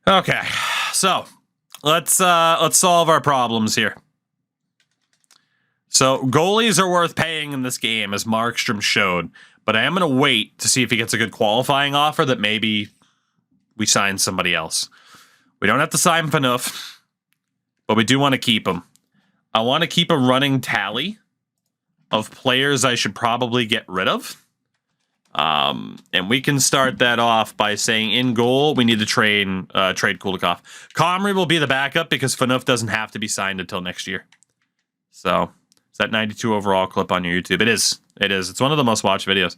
Okay, so let's solve our problems here. So goalies are worth paying in this game, as Markstrom showed, but I am going to wait to see if he gets a good qualifying offer that maybe we sign somebody else. We don't have to sign Phaneuf, but we do want to keep him. I want to keep a running tally of players I should probably get rid of. And we can start that off by saying in goal, we need to trade Kulikov. Comrie will be the backup because Phaneuf doesn't have to be signed until next year. So, is that 92 overall clip on your YouTube? It is. It is. It's one of the most watched videos.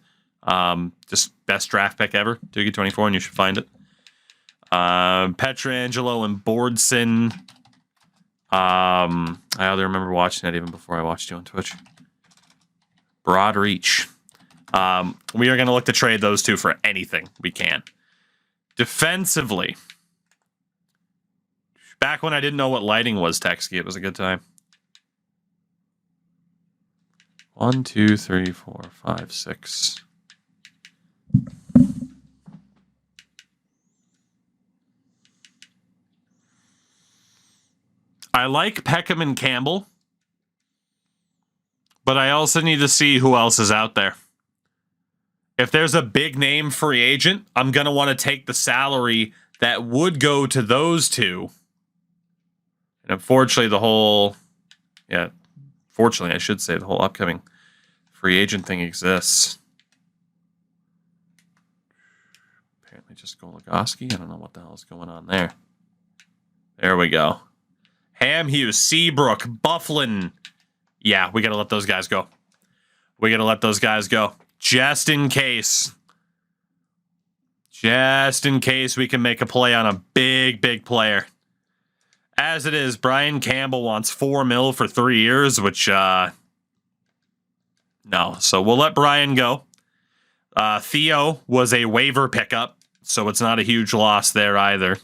Just best draft pick ever, Doogie 24, and you should find it. Petrangelo and Bordson. I either remember watching that even before I watched you on Twitch. Broad reach. We are going to look to trade those two for anything we can. Defensively. Back when I didn't know what lighting was, Texky, it was a good time. 1, 2, 3, 4, 5, 6. I like Peckham and Campbell, but I also need to see who else is out there. If there's a big name free agent, I'm going to want to take the salary that would go to those two. And unfortunately, fortunately, I should say, the whole upcoming free agent thing exists. Apparently just Goligoski. I don't know what the hell is going on there. There we go. Ham Hughes, Seabrook, Bufflin. Yeah, we got to let those guys go. We got to let those guys go. Just in case. Just in case we can make a play on a big, big player. As it is, Brian Campbell wants $4 million for 3 years, which, no. So we'll let Brian go. Theo was a waiver pickup, so it's not a huge loss there either.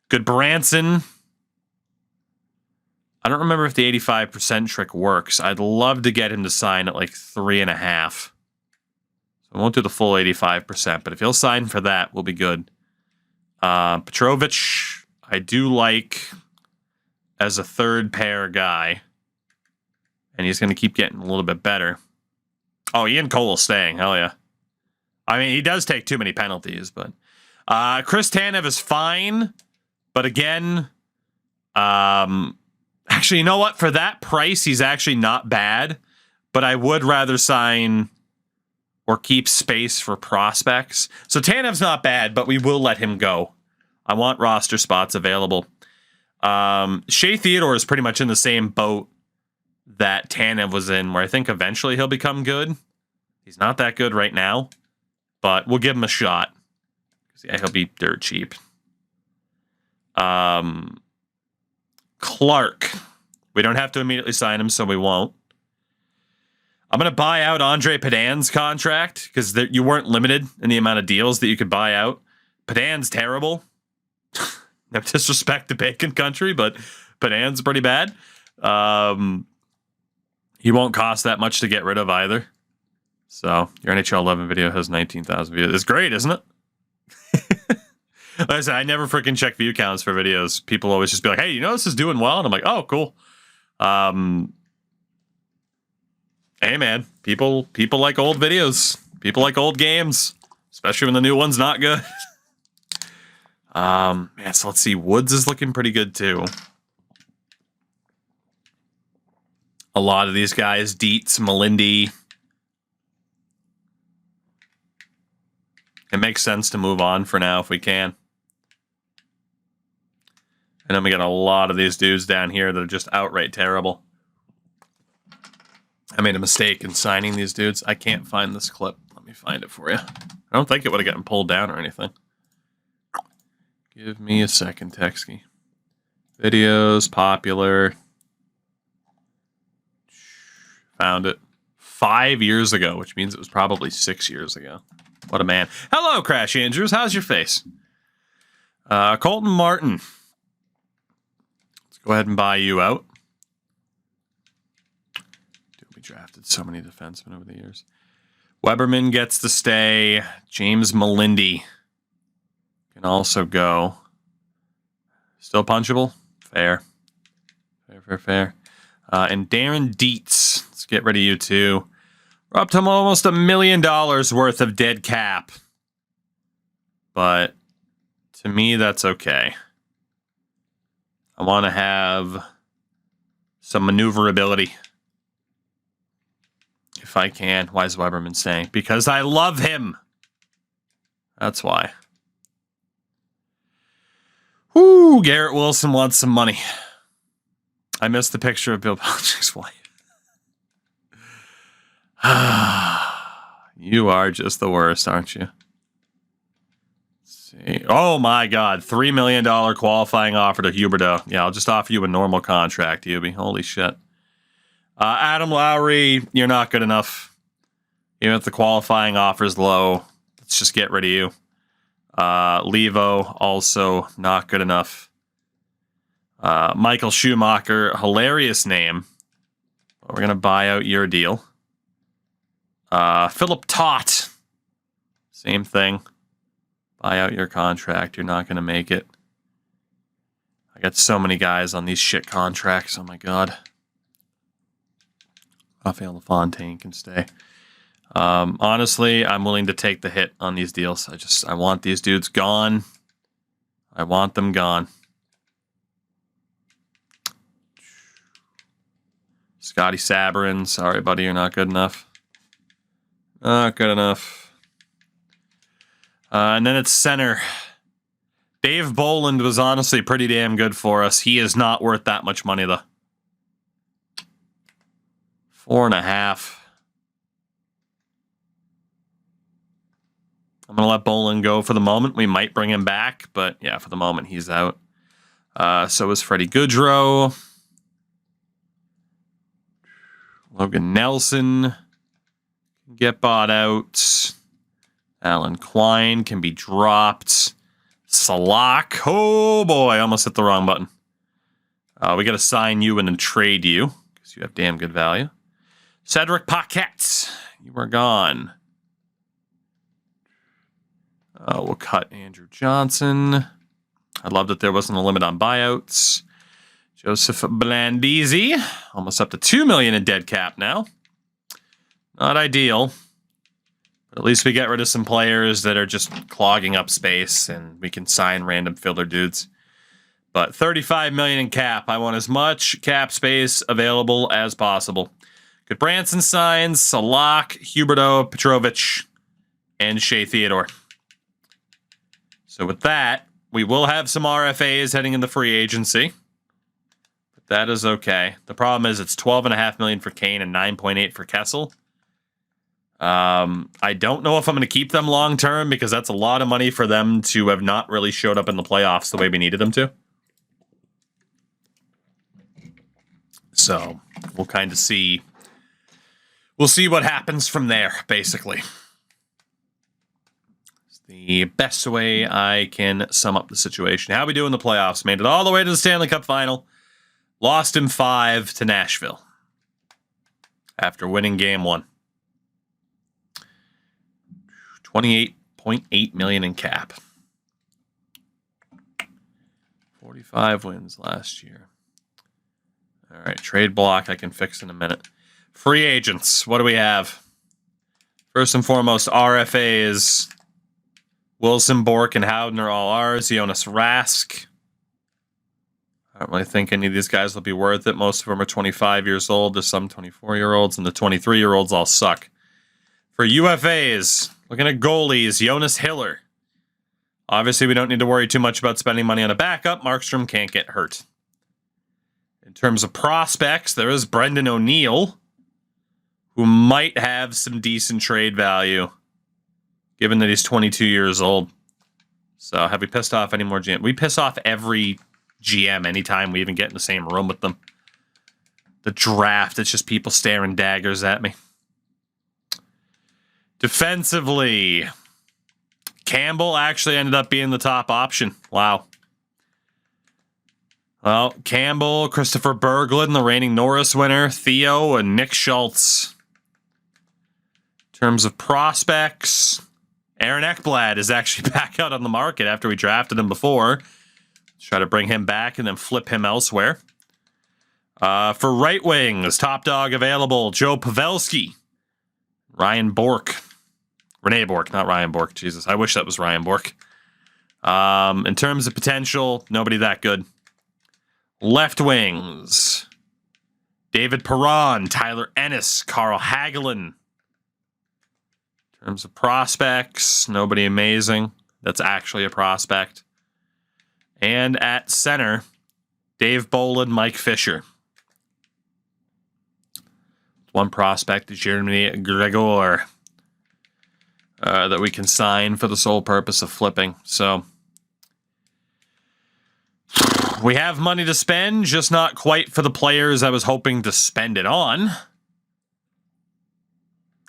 Good Branson. I don't remember if the 85% trick works. I'd love to get him to sign at like 3.5. So I won't do the full 85%, but if he'll sign for that, we'll be good. Petrovic, I do like as a third pair guy. And he's going to keep getting a little bit better. Oh, Ian Cole's staying. Hell yeah. I mean, he does take too many penalties, but Chris Tanev is fine. But again, actually, you know what? For that price, he's actually not bad. But I would rather sign or keep space for prospects. So Tanev's not bad, but we will let him go. I want roster spots available. Shea Theodore is pretty much in the same boat that Tanev was in, where I think eventually he'll become good. He's not that good right now, but we'll give him a shot. Yeah, he'll be dirt cheap. Clark. We don't have to immediately sign him, so we won't. I'm going to buy out Andre Padan's contract because you weren't limited in the amount of deals that you could buy out. Padan's terrible. No disrespect to Bacon Country, but Padan's pretty bad. He won't cost that much to get rid of either. So your NHL 11 video has 19,000 views. It's great, isn't it? Like I said, I never freaking check view counts for videos. People always just be like, hey, you know this is doing well? And I'm like, oh, cool. Hey, man, people like old videos. People like old games, especially when the new one's not good. Man, so let's see. Woods is looking pretty good, too. A lot of these guys, Dietz, Melindy. It makes sense to move on for now if we can. And then we got a lot of these dudes down here that are just outright terrible. I made a mistake in signing these dudes. I can't find this clip. Let me find it for you. I don't think it would have gotten pulled down or anything. Give me a second, Texky. Videos, popular. Found it 5 years ago, which means it was probably 6 years ago. What a man. Hello, Crash Andrews. How's your face? Colton Martin. Let's go ahead and buy you out. Dude, we drafted so many defensemen over the years. Weberman gets to stay. James Melindy can also go. Still punchable? Fair. Fair. And Darren Dietz. Let's get rid of you too. We're up to almost $1 million worth of dead cap. But to me, that's okay. I want to have some maneuverability. If I can. Why is Weberman saying? Because I love him. That's why. Whoo, Garrett Wilson wants some money. I missed the picture of Bill Belichick's wife. You are just the worst, aren't you? Let's see. Oh my God, $3 million qualifying offer to Huberdeau. Yeah, I'll just offer you a normal contract, Hubie. Holy shit. Adam Lowry, you're not good enough. Even if the qualifying offer is low, let's just get rid of you. Levo, also not good enough. Michael Schumacher, hilarious name. We're going to buy out your deal. Philip Tott, same thing. Buy out your contract. You're not going to make it. I got so many guys on these shit contracts. Oh my God. Rafael LaFontaine can stay. Honestly, I'm willing to take the hit on these deals. I want these dudes gone. I want them gone. Scotty Sabrin, sorry, buddy, you're not good enough. Not good enough. And then it's center. Dave Boland was honestly pretty damn good for us. He is not worth that much money, though. 4.5. I'm going to let Boland go for the moment. We might bring him back, but yeah, for the moment, he's out. So is Freddie Goodrow. Logan Nelson can get bought out. Alan Klein can be dropped. Salak. Oh boy, almost hit the wrong button. We got to sign you and then trade you because you have damn good value. Cedric Paquette, you are gone. We'll cut Andrew Johnson. I love that there wasn't a limit on buyouts. Joseph Blandisi, almost up to $2 million in dead cap now. Not ideal, but at least we get rid of some players that are just clogging up space, and we can sign random filler dudes. But $35 million in cap. I want as much cap space available as possible. Good Branson signs, Salak, Huberdeau, Petrovic, and Shea Theodore. So with that, we will have some RFAs heading into free agency. But that is okay. The problem is it's $12.5 million for Kane and $9.8 for Kessel. I don't know if I'm going to keep them long term because that's a lot of money for them to have not really showed up in the playoffs the way we needed them to. So we'll kind of see. We'll see what happens from there, basically. It's the best way I can sum up the situation. How we do in the playoffs? Made it all the way to the Stanley Cup final. Lost in 5 to Nashville. After winning game 1. $28.8 million in cap. 45 wins last year. All right, trade block I can fix in a minute. Free agents, what do we have? First and foremost, RFAs. Wilson, Bork, and Howden are all ours. Jonas Rask. I don't really think any of these guys will be worth it. Most of them are 25 years old. There's some 24-year-olds, and the 23-year-olds all suck. For UFAs, looking at goalies, Jonas Hiller. Obviously, we don't need to worry too much about spending money on a backup. Markstrom can't get hurt. In terms of prospects, there is Brendan O'Neill, who might have some decent trade value, given that he's 22 years old. So have we pissed off any more GM? We piss off every GM anytime we even get in the same room with them. The draft, it's just people staring daggers at me. Defensively, Campbell actually ended up being the top option. Wow. Well, Campbell, Christopher Berglund, the reigning Norris winner, Theo, and Nick Schultz. In terms of prospects, Aaron Ekblad is actually back out on the market after we drafted him before. Let's try to bring him back and then flip him elsewhere. For right wings, top dog available, Joe Pavelski, Ryan Bourque. Rene Bourque, not Ryan Bourque. Jesus, I wish that was Ryan Bourque. In terms of potential, nobody that good. Left wings, David Perron, Tyler Ennis, Carl Hagelin. In terms of prospects, nobody amazing. That's actually a prospect. And at center, Dave Bolin, Mike Fisher. One prospect is Jeremy Gregor that we can sign for the sole purpose of flipping. So we have money to spend, just not quite for the players I was hoping to spend it on.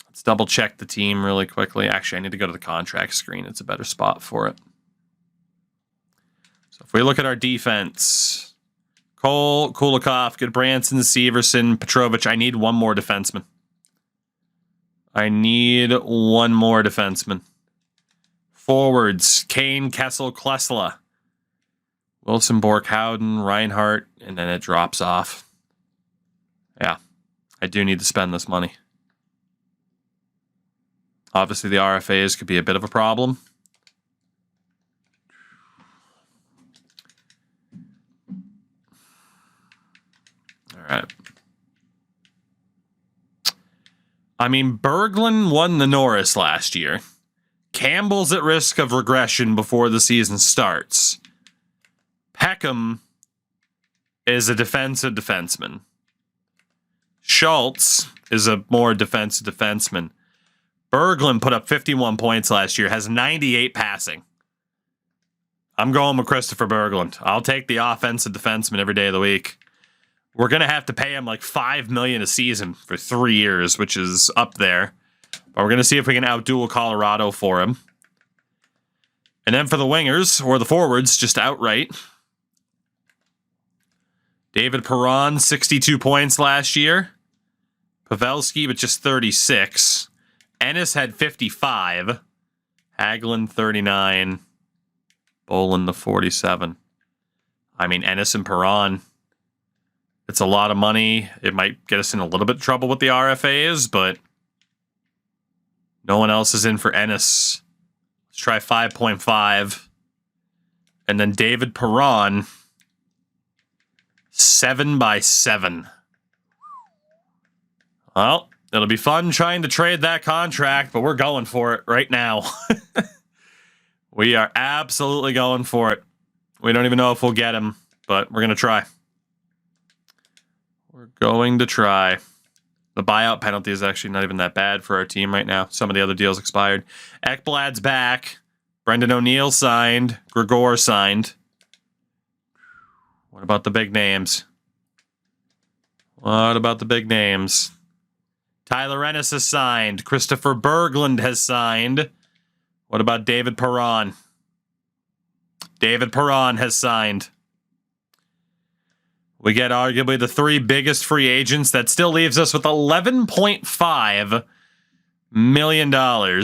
Let's double check the team really quickly. Actually, I need to go to the contract screen. It's a better spot for it. So if we look at our defense, Cole, Kulikov, Goodbranson, Severson, Petrovic. I need one more defenseman. Forwards, Kane, Kessel, Klesla, Wilson, Bork, Howden, Reinhart, and then it drops off. Yeah, I do need to spend this money. Obviously, the RFAs could be a bit of a problem. All right. I mean, Berglund won the Norris last year. Campbell's at risk of regression before the season starts. Peckham is a defensive defenseman. Schultz is a more defensive defenseman. Berglund put up 51 points last year, has 98 passing. I'm going with Christopher Berglund. I'll take the offensive defenseman every day of the week. We're going to have to pay him like $5 million a season for 3 years, which is up there. But we're going to see if we can outduel Colorado for him. And then for the wingers, or the forwards, just outright. David Perron, 62 points last year. Pavelski with just 36. Ennis had 55. Hagelin, 39. Bolin, the 47. I mean, Ennis and Perron, it's a lot of money. It might get us in a little bit of trouble with the RFAs, but no one else is in for Ennis. Let's try 5.5. And then David Perron, 7x7. Well, it'll be fun trying to trade that contract, but we're going for it right now. We are absolutely going for it. We don't even know if we'll get him, but we're going to try. We're going to try. The buyout penalty is actually not even that bad for our team right now. Some of the other deals expired. Ekblad's back. Brendan O'Neill signed. Gregor signed. What about the big names? Tyler Ennis has signed. Christopher Berglund has signed. What about David Perron? David Perron has signed. We get arguably the 3 biggest free agents. That still leaves us with $11.5 million.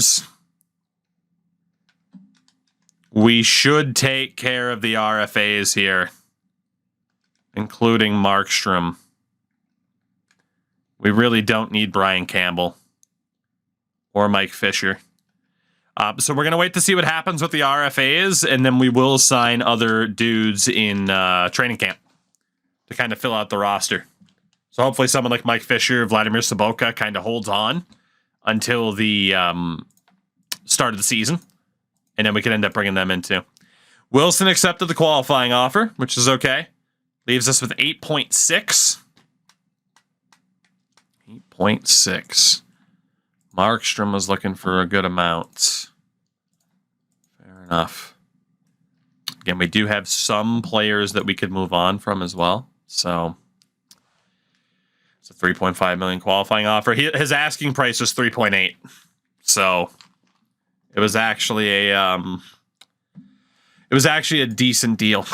We should take care of the RFAs here, including Markstrom. We really don't need Brian Campbell or Mike Fisher. So we're going to wait to see what happens with the RFAs, and then we will sign other dudes in training camp to kind of fill out the roster. So hopefully someone like Mike Fisher, Vladimir Sobotka kind of holds on until the start of the season, and then we can end up bringing them in too. Wilson accepted the qualifying offer, which is okay. Leaves us with 8.6. 8.6. Markstrom was looking for a good amount. Fair enough. Again, we do have some players that we could move on from as well. So it's a 3.5 million qualifying offer. His asking price was 3.8. So it was actually a decent deal.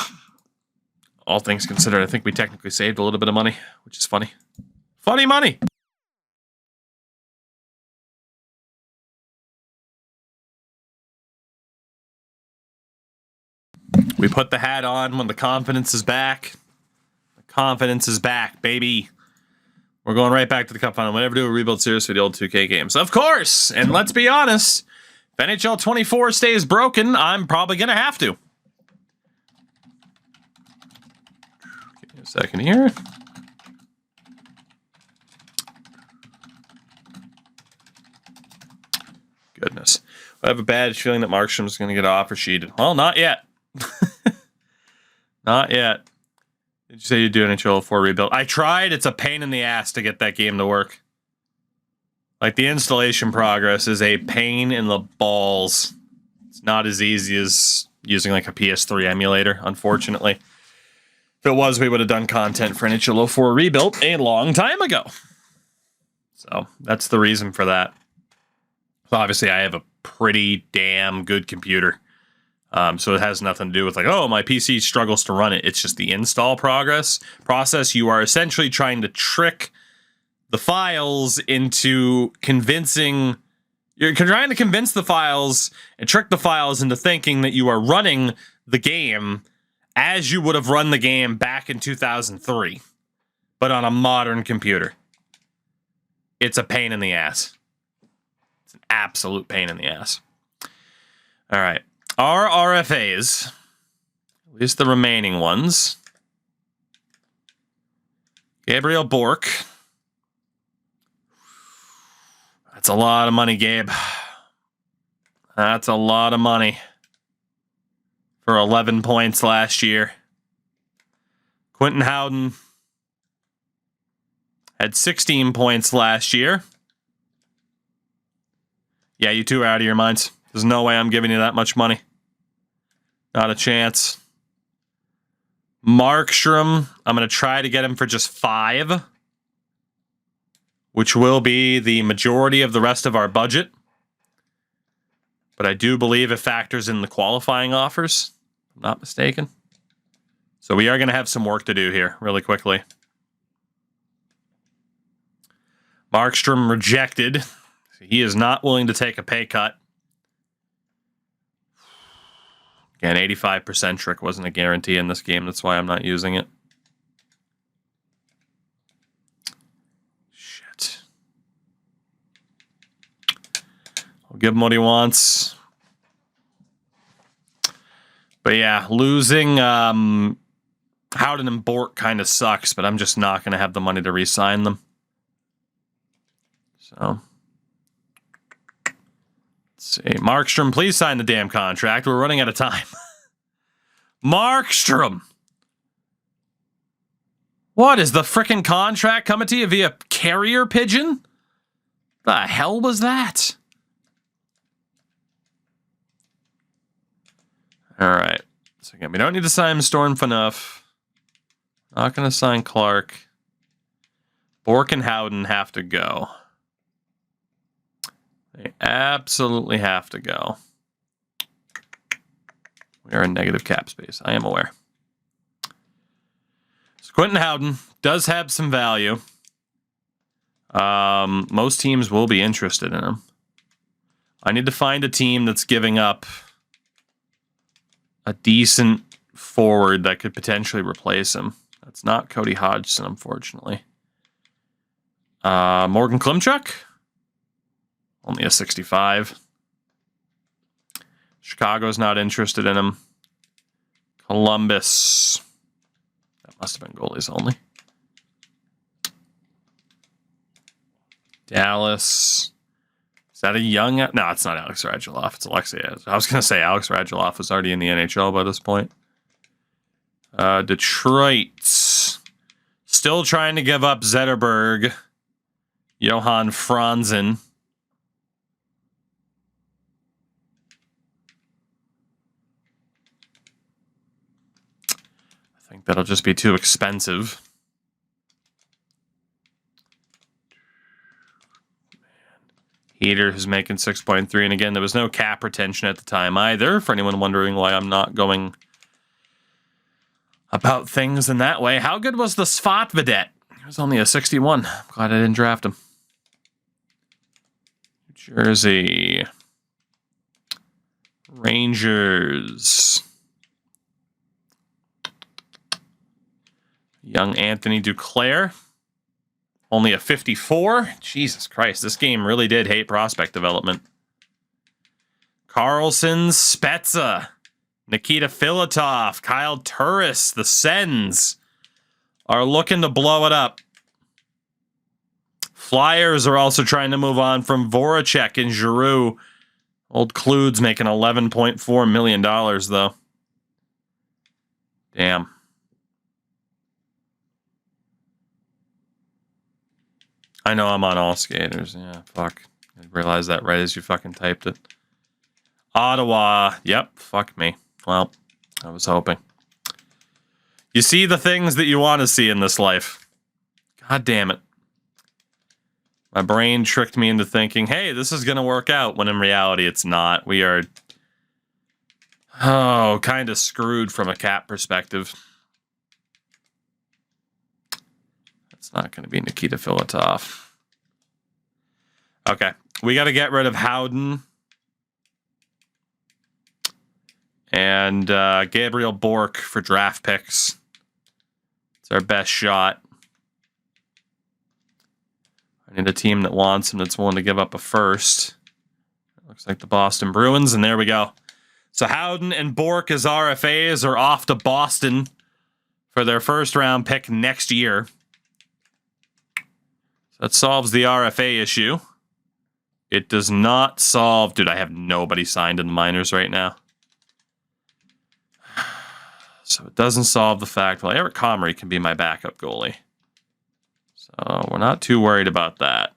All things considered, I think we technically saved a little bit of money, which is funny. Funny money. We put the hat on when the confidence is back. The confidence is back, baby. We're going right back to the Cup final. Whenever do a rebuild series for the old 2K games. Of course! And let's be honest, if NHL 24 stays broken, I'm probably going to have to. Give me a second here. Goodness. I have a bad feeling that Markstrom's going to get offer sheeted. Well, not yet. Not yet. Did you say you'd do an NHL 4 rebuild? I tried. It's a pain in the ass to get that game to work. Like, the installation progress is a pain in the balls. It's not as easy as using, like, a PS3 emulator, unfortunately. If it was, we would have done content for NHL 4 rebuilt a long time ago. So, that's the reason for that. So obviously, I have a pretty damn good computer. So it has nothing to do with like, oh, my PC struggles to run it. It's just the install process. You are essentially trying to trick the files into convincing... You're trying to convince the files and trick the files into thinking that you are running the game as you would have run the game back in 2003, but on a modern computer. It's a pain in the ass. It's an absolute pain in the ass. All right. Our RFAs, at least the remaining ones. Gabriel Bork. That's a lot of money, Gabe. That's a lot of money for 11 points last year. Quentin Howden had 16 points last year. Yeah, you two are out of your minds. There's no way I'm giving you that much money. Not a chance. Markstrom, I'm going to try to get him for just 5, which will be the majority of the rest of our budget. But I do believe it factors in the qualifying offers, if I'm not mistaken. So we are going to have some work to do here really quickly. Markstrom rejected. He is not willing to take a pay cut. Again, 85% trick wasn't a guarantee in this game. That's why I'm not using it. Shit. I'll give him what he wants. But yeah, losing Howden and Bork kind of sucks, but I'm just not going to have the money to re-sign them. So... see. Markstrom, please sign the damn contract. We're running out of time. Markstrom! What, is the frickin' contract coming to you via carrier pigeon? The hell was that? Alright. So again, we don't need to sign Storm enough. Not going to sign Clark. Bork and Howden have to go. They absolutely have to go. We are in negative cap space. I am aware. So Quentin Howden does have some value. Most teams will be interested in him. I need to find a team that's giving up a decent forward that could potentially replace him. That's not Cody Hodgson, unfortunately. Morgan Klimchuk? Only a 65. Chicago's not interested in him. Columbus. That must have been goalies only. Dallas. Is that a young... No, it's not Alex Radulov. It's Alexei. I was going to say Alex Radulov was already in the NHL by this point. Detroit. Still trying to give up Zetterberg. Johan Franzen. I think that'll just be too expensive. Heater who's making 6.3, and again, there was no cap retention at the time either, for anyone wondering why I'm not going about things in that way. How good was the Svat Vedette? He was only a 61. I'm glad I didn't draft him. New Jersey. Rangers. Young Anthony Duclair. Only a 54. Jesus Christ, this game really did hate prospect development. Carlson, Spezza, Nikita Filatov, Kyle Turris, the Sens are looking to blow it up. Flyers are also trying to move on from Voracek and Giroux. Old Klude's making $11.4 million, though. Damn. I know I'm on all skaters. Yeah, fuck. I realized that right as you fucking typed it. Ottawa. Yep, fuck me. Well, I was hoping. You see the things that you want to see in this life. God damn it. My brain tricked me into thinking, hey, this is going to work out, when in reality it's not. We are, kind of screwed from a cap perspective. That's not going to be Nikita Filatov. Okay, we got to get rid of Howden. And Gabriel Bork for draft picks. It's our best shot. I need a team that wants him, that's willing to give up a first. It looks like the Boston Bruins, and there we go. So Howden and Bork as RFAs are off to Boston for their first-round pick next year. So that solves the RFA issue. It does not solve... Dude, I have nobody signed in the minors right now. So it doesn't solve the fact, well, Eric Comrie can be my backup goalie. So we're not too worried about that.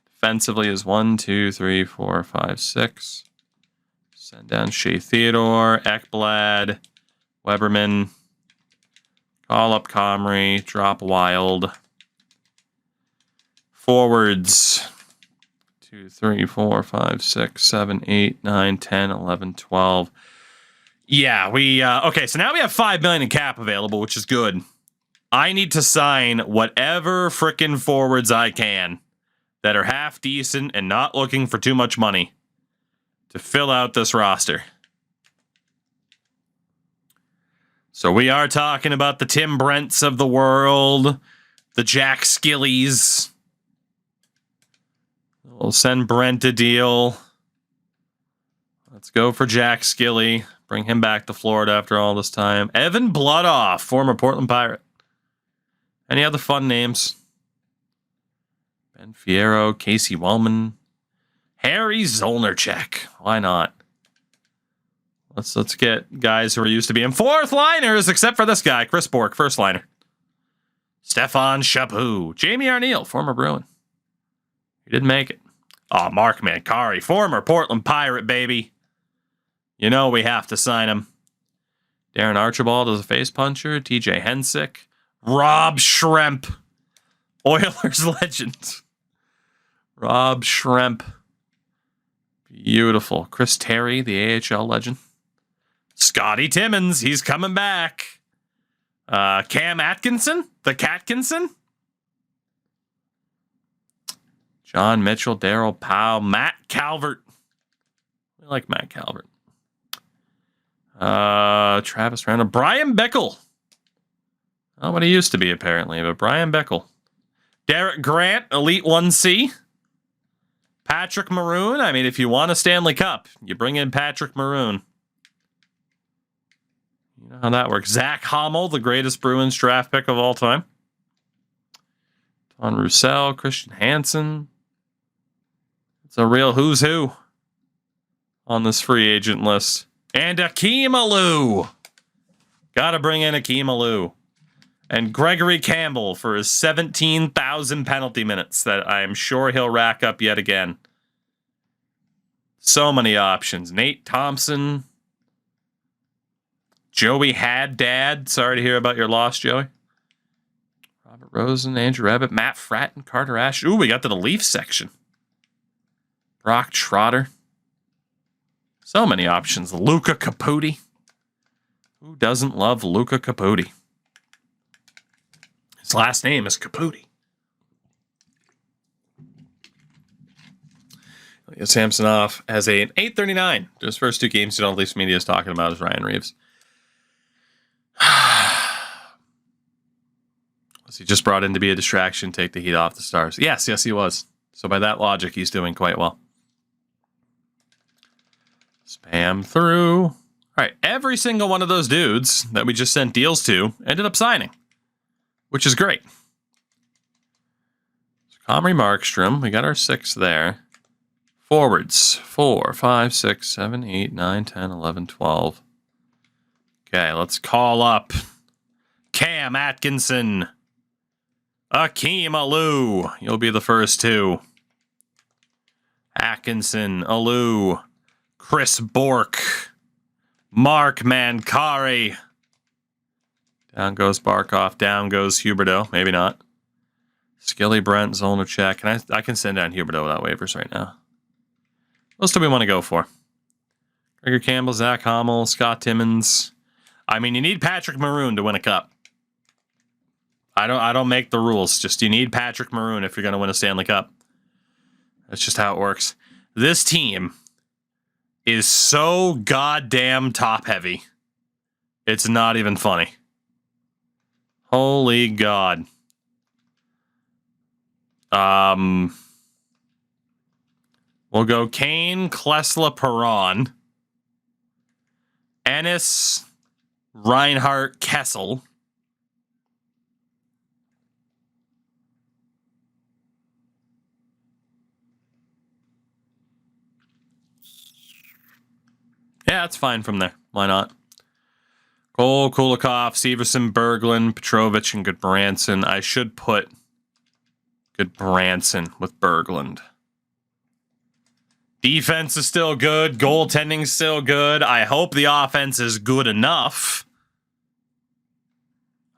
Defensively is 1, 2, 3, 4, 5, 6. Send down Shea Theodore, Ekblad, Weberman. Call up Comrie, drop Wild. Forwards. 2, 3, 4, 5, 6, 7, 8, 9, 10, 11, 12. Yeah, we... okay, so now we have $5 million in cap available, which is good. I need to sign whatever frickin' forwards I can that are half decent and not looking for too much money to fill out this roster. So we are talking about the Tim Brents of the world, the Jack Skillies. We'll send Brent a deal. Let's go for Jack Skilly. Bring him back to Florida after all this time. Evan Bloodoff, former Portland Pirate. Any other fun names? Ben Fierro, Casey Wellman, Harry Zolnerchek. Why not? Let's get guys who are used to being fourth liners, except for this guy, Chris Bork, first liner. Stefan Chaput, Jamie Arneal, former Bruin. He didn't make it. Oh, Mark Mancari, former Portland Pirate, baby. You know we have to sign him. Darren Archibald as a face puncher. TJ Hensick. Rob Schremp. Oilers legend. Rob Schremp. Beautiful. Chris Terry, the AHL legend. Scotty Timmins, he's coming back. Cam Atkinson, the Catkinson. John Mitchell, Daryl Powell, Matt Calvert. We like Matt Calvert. Travis Randall, Brian Bickle. Not what he used to be, apparently, but Brian Bickle. Derek Grant, Elite 1C. Patrick Maroon. I mean, if you want a Stanley Cup, you bring in Patrick Maroon. You know how that works. Zach Hommel, the greatest Bruins draft pick of all time. Don Roussel, Christian Hansen. It's a real who's who on this free agent list. And Akeem Alou. Got to bring in Akeem Alou. And Gregory Campbell for his 17,000 penalty minutes that I am sure he'll rack up yet again. So many options. Nate Thompson. Joey Haddad. Sorry to hear about your loss, Joey. Robert Rosen, Andrew Abbott, Matt Fratton, Carter Ash. Ooh, we got to the Leaf section. Brock Trotter. So many options. Luca Caputi. Who doesn't love Luca Caputi? His last name is Caputi. Samsonov has an 839. His first two games, you know, Leafs media is talking about is Ryan Reeves. Was he just brought in to be a distraction, take the heat off the Stars? Yes, he was. So by that logic, he's doing quite well. Spam through. All right, every single one of those dudes that we just sent deals to ended up signing, which is great. So Comrie Markstrom, we got our 6 there. Forwards, 4, 5, 6, 7, 8, 9, 10, 11, 12. Okay, let's call up Cam Atkinson. Akeem Alou. You'll be the first 2. Atkinson, Alou, Chris Bork, Mark Mancari. Down goes Barkov. Down goes Huberdeau. Maybe not. Skilly, Brent, Zolnacek. I can send down Huberdeau without waivers right now. What else do we want to go for? Gregor Campbell, Zach Hommel, Scott Timmins. I mean, you need Patrick Maroon to win a cup. I don't make the rules. Just you need Patrick Maroon if you're going to win a Stanley Cup. That's just how it works. This team is so goddamn top heavy. It's not even funny. Holy God. We'll go Kane, Klesla, Perron, Ennis, Reinhart, Kessel. Yeah, that's fine from there. Why not? Cole, Kulikov, Severson, Berglund, Petrovic, and Goodbranson. I should put Goodbranson with Berglund. Defense is still good. Goaltending is still good. I hope the offense is good enough.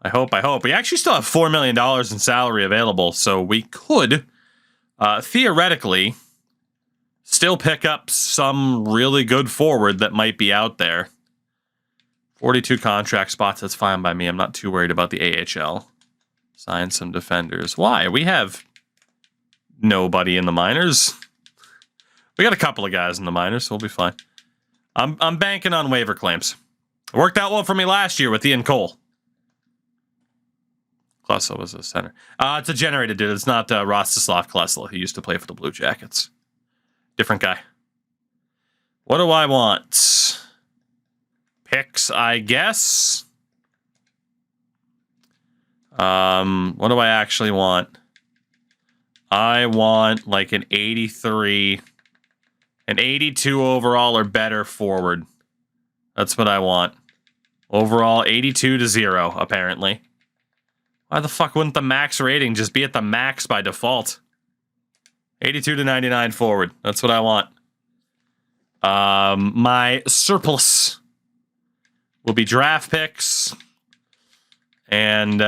I hope. We actually still have $4 million in salary available, so we could, theoretically, still pick up some really good forward that might be out there. 42 contract spots, that's fine by me. I'm not too worried about the AHL. Sign some defenders. Why? We have nobody in the minors. We got a couple of guys in the minors, so we'll be fine. I'm banking on waiver claims. It worked out well for me last year with Ian Cole. Klesla was a center. It's a generated dude. It's not Rostislav Klesla, who used to play for the Blue Jackets. Different guy. What do I want? Picks, I guess. What do I actually want? I want like an 83, an 82 overall or better forward. That's what I want. Overall, 82 to 0, apparently. Why the fuck wouldn't the max rating just be at the max by default? 82 to 99 forward. That's what I want. My surplus will be draft picks and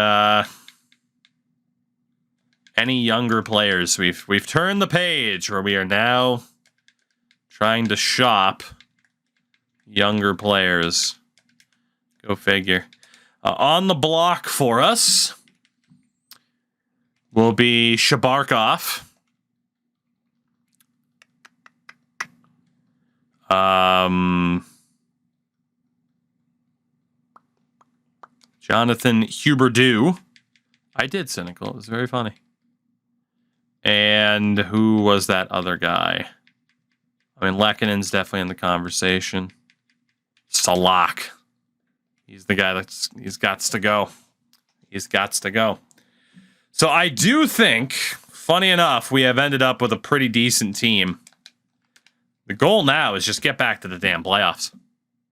any younger players. We've turned the page where we are now trying to shop younger players. Go figure. On the block for us will be Shabarkov. Jonathan Huberdeau. I did cynical. It was very funny. And who was that other guy? I mean, Lekkonen's definitely in the conversation. Salak. He's the guy he's gots to go. He's gots to go. So I do think, funny enough, we have ended up with a pretty decent team. The goal now is just get back to the damn playoffs.